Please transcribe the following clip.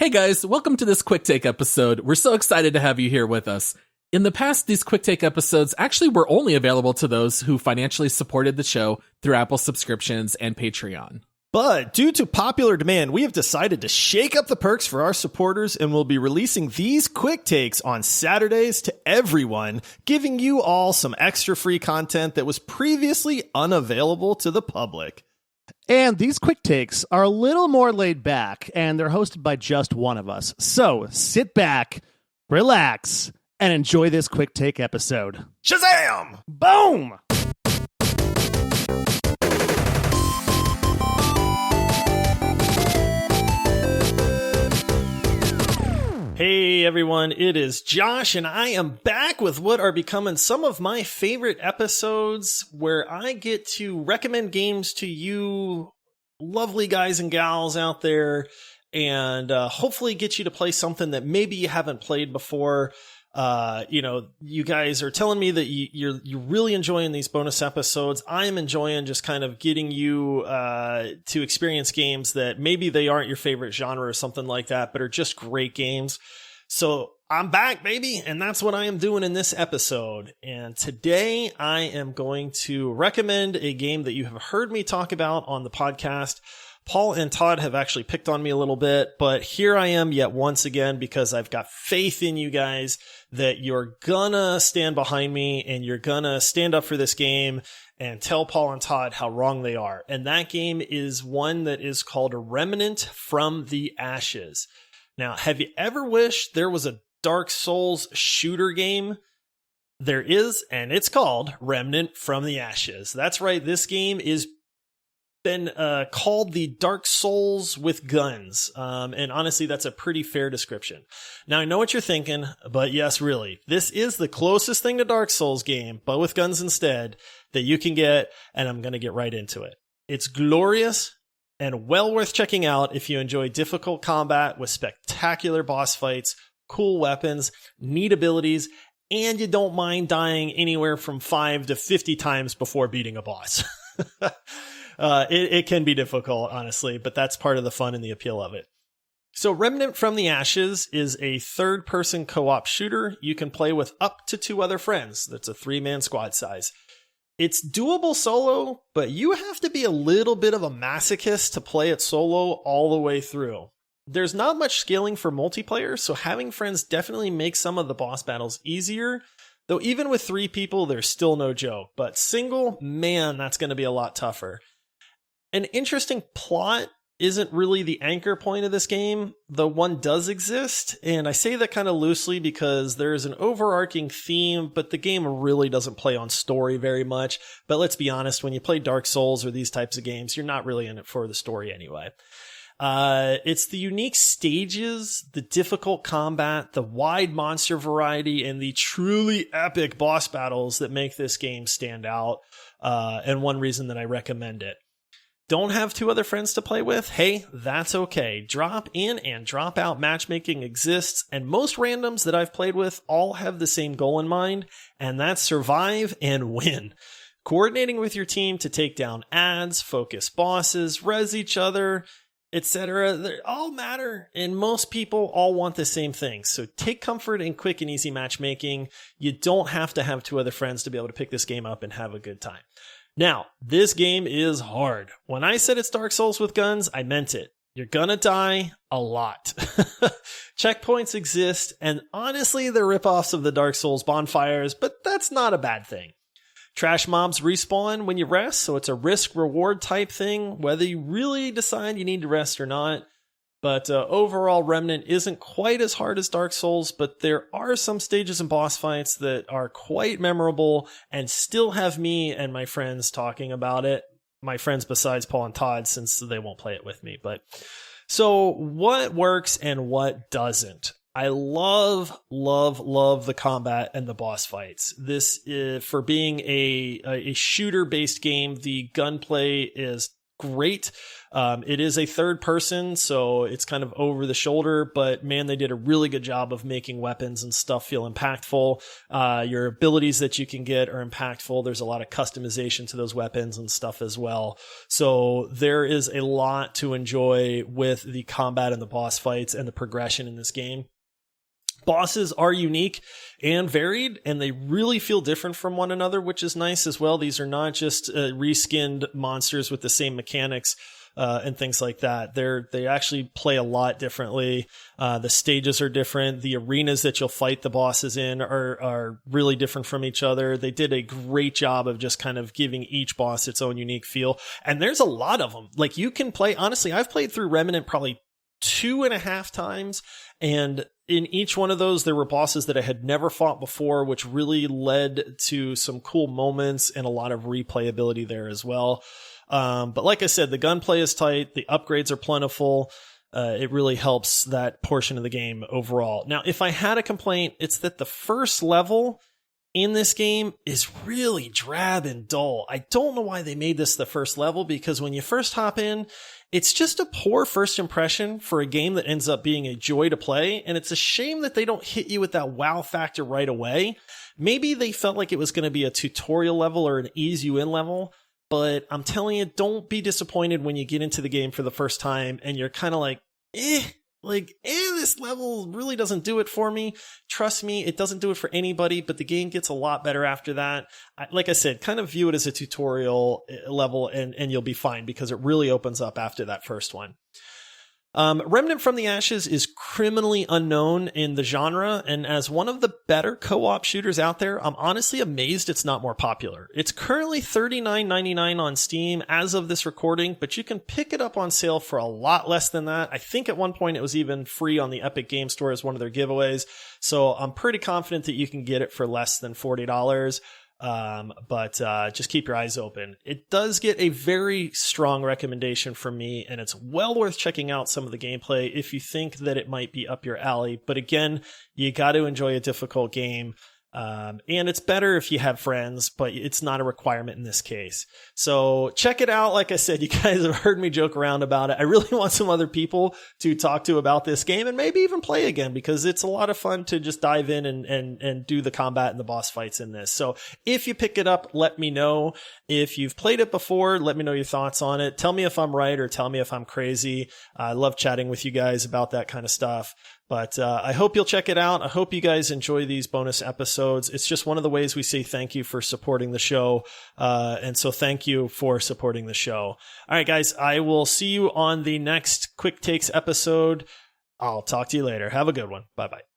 Hey guys, welcome to this quick take episode. We're so excited to have you here with us. In the past, these quick take episodes actually were only available to those who financially supported the show through Apple subscriptions and Patreon. But due to popular demand, we have decided to shake up the perks for our supporters and will be releasing these quick takes on Saturdays to everyone, giving you all some extra free content that was previously unavailable to the public. And these quick takes are a little more laid back, and they're hosted by just one of us. So sit back, relax, and enjoy this quick take episode. Shazam! Boom! Hey everyone, it is Josh, and I am back with what are becoming some of my favorite episodes where I get to recommend games to you lovely guys and gals out there and hopefully get you to play something that maybe you haven't played before. You guys are telling me that you're really enjoying these bonus episodes. I am enjoying just kind of getting you to experience games that maybe they aren't your favorite genre or something like that, but are just great games. So I'm back, baby, and that's what I am doing in this episode. And today I am going to recommend a game that you have heard me talk about on the podcast. Paul and Todd have actually picked on me a little bit, but here I am yet once again because I've got faith in you guys that you're gonna stand behind me and you're gonna stand up for this game and tell Paul and Todd how wrong they are. And that game is one that is called Remnant from the Ashes. Now, have you ever wished there was a Dark Souls shooter game? There is, and it's called Remnant from the Ashes. That's right, this game is been called the Dark Souls with guns. And honestly, that's a pretty fair description. Now, I know what you're thinking, but yes, really, this is the closest thing to Dark Souls game, but with guns instead, that you can get, and I'm going to get right into it. It's glorious and well worth checking out if you enjoy difficult combat with spectacular boss fights, cool weapons, neat abilities, and you don't mind dying anywhere from 5 to 50 times before beating a boss. It can be difficult, honestly, but that's part of the fun and the appeal of it. So Remnant from the Ashes is a third-person co-op shooter you can play with up to 2 other friends. That's a 3-man squad size. It's doable solo, but you have to be a little bit of a masochist to play it solo all the way through. There's not much scaling for multiplayer, so having friends definitely makes some of the boss battles easier. Though even with 3 people, there's still no joke. But single, man, that's going to be a lot tougher. An interesting plot isn't really the anchor point of this game, though one does exist. And I say that kind of loosely because there's an overarching theme, but the game really doesn't play on story very much. But let's be honest, when you play Dark Souls or these types of games, you're not really in it for the story anyway. It's the unique stages, the difficult combat, the wide monster variety, and the truly epic boss battles that make this game stand out. And one reason that I recommend it. Don't have 2 other friends to play with? Hey, that's okay. Drop in and drop out matchmaking exists, and most randoms that I've played with all have the same goal in mind, and that's survive and win. Coordinating with your team to take down ads, focus bosses, res each other, etc. They all matter, and most people all want the same thing. So take comfort in quick and easy matchmaking. You don't have to have 2 other friends to be able to pick this game up and have a good time. Now, this game is hard. When I said it's Dark Souls with guns, I meant it. You're gonna die a lot. Checkpoints exist, and honestly, they're ripoffs of the Dark Souls bonfires, but that's not a bad thing. Trash mobs respawn when you rest, so it's a risk-reward type thing, whether you really decide you need to rest or not. But overall, Remnant isn't quite as hard as Dark Souls, but there are some stages and boss fights that are quite memorable and still have me and my friends talking about it. My friends besides Paul and Todd, since they won't play it with me. But so what works and what doesn't? I love the combat and the boss fights. This is, for being a shooter-based game, the gunplay is great. It is a third person, so it's kind of over the shoulder, but man, they did a really good job of making weapons and stuff feel impactful. Your abilities that you can get are impactful. There's a lot of customization to those weapons and stuff as well. So there is a lot to enjoy with the combat and the boss fights and the progression in this game. Bosses are unique and varied, and they really feel different from one another, which is nice as well. These are not just reskinned monsters with the same mechanics and things like that. They actually play a lot differently. The stages are different. The arenas that you'll fight the bosses in are really different from each other. They did a great job of just kind of giving each boss its own unique feel. And there's a lot of them. Like, you can play, honestly, I've played through Remnant probably 2.5 times, and in each one of those, there were bosses that I had never fought before, which really led to some cool moments and a lot of replayability there as well. But like I said, the gunplay is tight. The upgrades are plentiful. It really helps that portion of the game overall. Now, if I had a complaint, it's that the first level in this game is really drab and dull. I don't know why they made this the first level, because when you first hop in, it's just a poor first impression for a game that ends up being a joy to play, and it's a shame that they don't hit you with that wow factor right away. Maybe they felt like it was going to be a tutorial level or an ease you in level, but I'm telling you, don't be disappointed when you get into the game for the first time and you're kind of like, this level really doesn't do it for me. Trust me, it doesn't do it for anybody, but the game gets a lot better after that. Like I said, kind of view it as a tutorial level and you'll be fine, because it really opens up after that first one. Remnant from the Ashes is criminally unknown in the genre, and as one of the better co-op shooters out there, I'm honestly amazed it's not more popular. It's currently $39.99 on Steam as of this recording, but you can pick it up on sale for a lot less than that. I think at one point it was even free on the Epic Game Store as one of their giveaways, so I'm pretty confident that you can get it for less than $40. But just keep your eyes open. It does get a very strong recommendation from me, and it's well worth checking out some of the gameplay if you think that it might be up your alley. But again, you got to enjoy a difficult game. And it's better if you have friends, but it's not a requirement in this case. So check it out. Like I said, you guys have heard me joke around about it. I really want some other people to talk to about this game and maybe even play again, because it's a lot of fun to just dive in and do the combat and the boss fights in this. So if you pick it up, let me know. If you've played it before, let me know your thoughts on it. Tell me if I'm right or tell me if I'm crazy. I love chatting with you guys about that kind of stuff. But I hope you'll check it out. I hope you guys enjoy these bonus episodes. It's just one of the ways we say thank you for supporting the show. And so thank you for supporting the show. All right, guys, I will see you on the next Quick Takes episode. I'll talk to you later. Have a good one. Bye-bye.